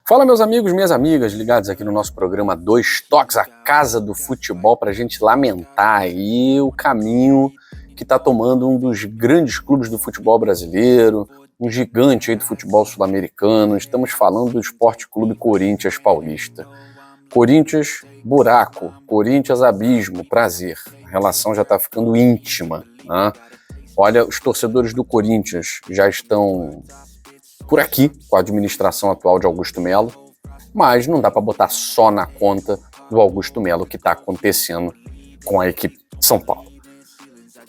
Fala, meus amigos, minhas amigas, ligados aqui no nosso programa Dois Toques, a casa do futebol, para a gente lamentar aí o caminho que está tomando um dos grandes clubes do futebol brasileiro, um gigante aí do futebol sul-americano. Estamos falando do Sport Clube Corinthians Paulista. Corinthians, buraco. Corinthians, abismo. Prazer. A relação já está ficando íntima, né? Olha, os torcedores do Corinthians já estão por aqui com a administração atual de Augusto Melo, mas não dá para botar só na conta do Augusto Melo o que está acontecendo com a equipe de São Paulo.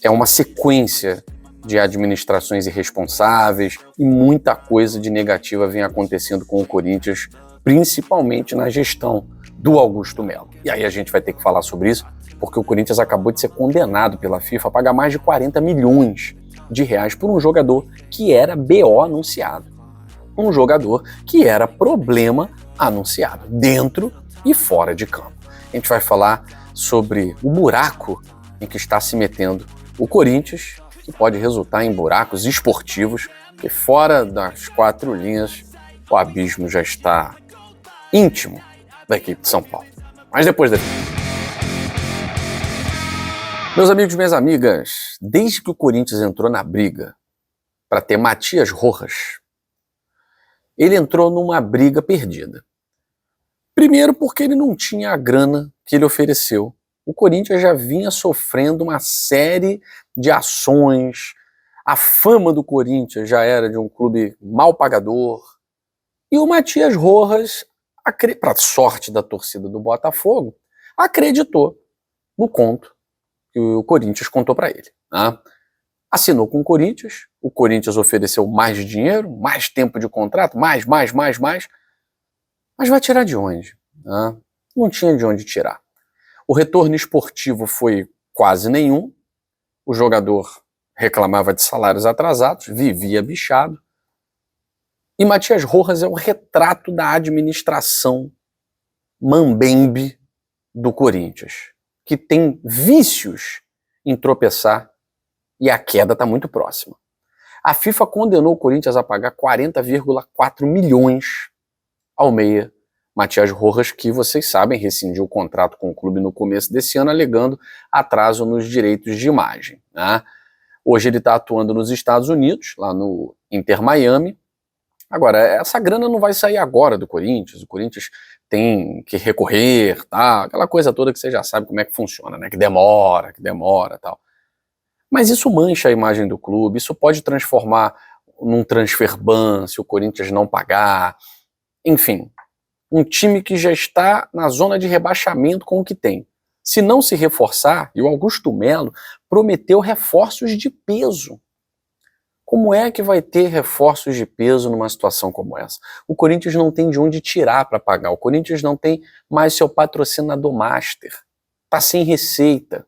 É uma sequência de administrações irresponsáveis e muita coisa de negativa vem acontecendo com o Corinthians, principalmente na gestão do Augusto Melo. E aí a gente vai ter que falar sobre isso, porque o Corinthians acabou de ser condenado pela FIFA a pagar mais de 40 milhões de reais por um jogador que era BO anunciado. Um jogador que era problema anunciado, dentro e fora de campo. A gente vai falar sobre o buraco em que está se metendo o Corinthians, que pode resultar em buracos esportivos, porque fora das quatro linhas o abismo já está íntimo da equipe de São Paulo. Mas depois da... Meus amigos e minhas amigas, desde que o Corinthians entrou na briga para ter Matias Rojas, ele entrou numa briga perdida. Primeiro porque ele não tinha a grana que ele ofereceu. O Corinthians já vinha sofrendo uma série de ações, a fama do Corinthians já era de um clube mal pagador, e o Matias Rojas, para sorte da torcida do Botafogo, acreditou no conto que o Corinthians contou para ele, né? Assinou com o Corinthians ofereceu mais dinheiro, mais tempo de contrato, mais, mas vai tirar de onde? Né? Não tinha de onde tirar. O retorno esportivo foi quase nenhum, o jogador reclamava de salários atrasados, vivia bichado, e Matias Rojas é o retrato da administração mambembe do Corinthians, que tem vícios em tropeçar, e a queda está muito próxima. A FIFA condenou o Corinthians a pagar 40,4 milhões ao meia Matias Rojas, que vocês sabem, rescindiu o contrato com o clube no começo desse ano, alegando atraso nos direitos de imagem, né? Hoje ele está atuando nos Estados Unidos, lá no Inter Miami. Agora, essa grana não vai sair agora do Corinthians, o Corinthians tem que recorrer, tá? Aquela coisa toda que você já sabe como é que funciona, né? Que demora, tal. Mas isso mancha a imagem do clube, isso pode transformar num transfer ban se o Corinthians não pagar. Enfim, um time que já está na zona de rebaixamento com o que tem. Se não se reforçar, e o Augusto Melo prometeu reforços de peso. Como é que vai ter reforços de peso numa situação como essa? O Corinthians não tem de onde tirar para pagar, o Corinthians não tem mais seu patrocinador master, está sem receita.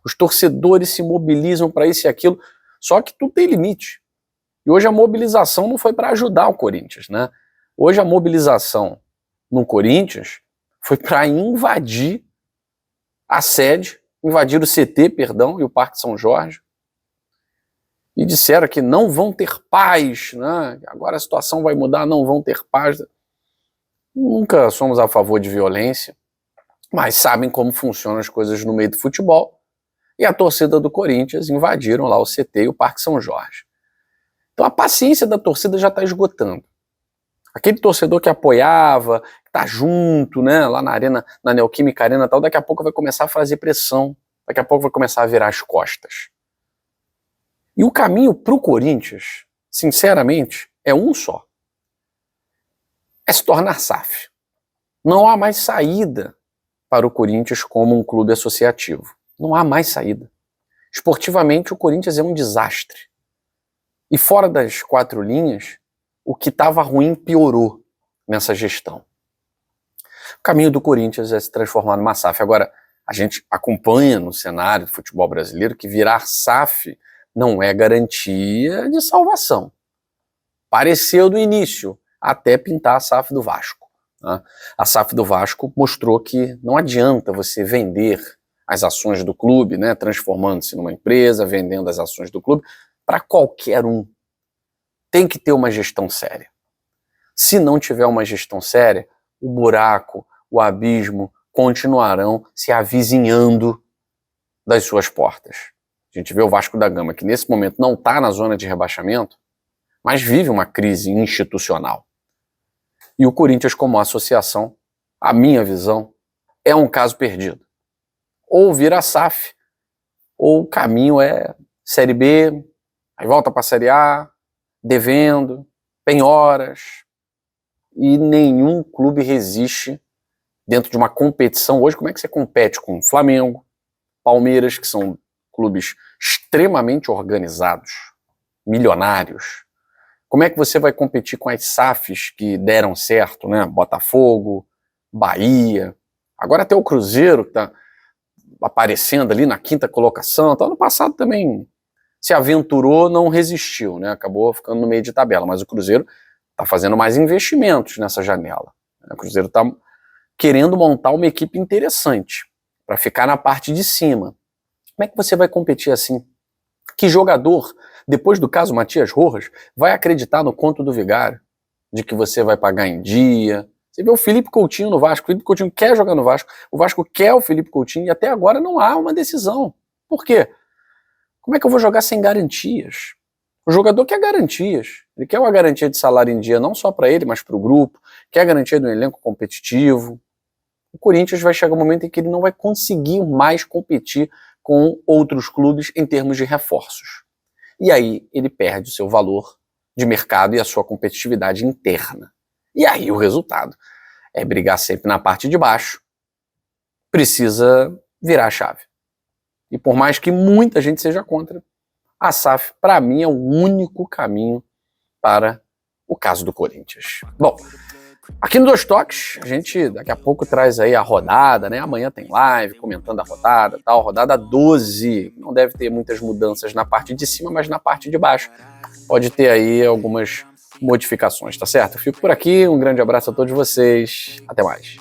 Os torcedores se mobilizam para isso e aquilo, só que tudo tem limite. E hoje a mobilização não foi para ajudar o Corinthians, né? Hoje a mobilização no Corinthians foi para invadir a sede, invadir o CT, perdão, e o Parque São Jorge. E disseram que não vão ter paz, né? Agora a situação vai mudar, não vão ter paz. Nunca somos a favor de violência, mas sabem como funcionam as coisas no meio do futebol. E a torcida do Corinthians invadiram lá o CT e o Parque São Jorge. Então a paciência da torcida já está esgotando. Aquele torcedor que apoiava, que está junto, né, lá na arena, na Neoquímica Arena e tal, daqui a pouco vai começar a fazer pressão, daqui a pouco vai começar a virar as costas. E o caminho para o Corinthians, sinceramente, é um só. É se tornar SAF. Não há mais saída para o Corinthians como um clube associativo. Não há mais saída. Esportivamente, o Corinthians é um desastre. E fora das quatro linhas, o que estava ruim piorou nessa gestão. O caminho do Corinthians é se transformar numa SAF. Agora, a gente acompanha no cenário do futebol brasileiro que virar SAF não é garantia de salvação. Pareceu do início, até pintar a SAF do Vasco, né? A SAF do Vasco mostrou que não adianta você vender as ações do clube, né, transformando-se numa empresa, vendendo as ações do clube, para qualquer um. Tem que ter uma gestão séria. Se não tiver uma gestão séria, o buraco, o abismo continuarão se avizinhando das suas portas. A gente vê o Vasco da Gama, que nesse momento não está na zona de rebaixamento, mas vive uma crise institucional. E o Corinthians, como associação, a minha visão, é um caso perdido. Ou vira SAF, ou o caminho é Série B, aí volta para a Série A, devendo, penhoras, e nenhum clube resiste dentro de uma competição. Hoje, como é que você compete com Flamengo, Palmeiras, que são clubes extremamente organizados, milionários? Como é que você vai competir com as SAFs que deram certo, né? Botafogo, Bahia, agora até o Cruzeiro que está aparecendo ali na 5ª colocação. Então, ano passado também se aventurou, não resistiu, né? Acabou ficando no meio de tabela, mas o Cruzeiro está fazendo mais investimentos nessa janela. O Cruzeiro está querendo montar uma equipe interessante para ficar na parte de cima. Como é que você vai competir assim? Que jogador, depois do caso Matias Rojas, vai acreditar no conto do vigário de que você vai pagar em dia? Você vê o Felipe Coutinho no Vasco, o Felipe Coutinho quer jogar no Vasco, o Vasco quer o Felipe Coutinho e até agora não há uma decisão. Por quê? Como é que eu vou jogar sem garantias? O jogador quer garantias, ele quer uma garantia de salário em dia não só para ele, mas para o grupo, quer a garantia de um elenco competitivo. O Corinthians vai chegar um momento em que ele não vai conseguir mais competir com outros clubes em termos de reforços. E aí ele perde o seu valor de mercado e a sua competitividade interna. E aí o resultado é brigar sempre na parte de baixo, precisa virar a chave. E por mais que muita gente seja contra, a SAF, para mim, é o único caminho para o caso do Corinthians. Bom, aqui no Dois Toques, a gente daqui a pouco traz aí a rodada, né? Amanhã tem live comentando a rodada, tal, rodada 12. Não deve ter muitas mudanças na parte de cima, mas na parte de baixo pode ter aí algumas modificações, tá certo? Eu fico por aqui, um grande abraço a todos vocês, até mais.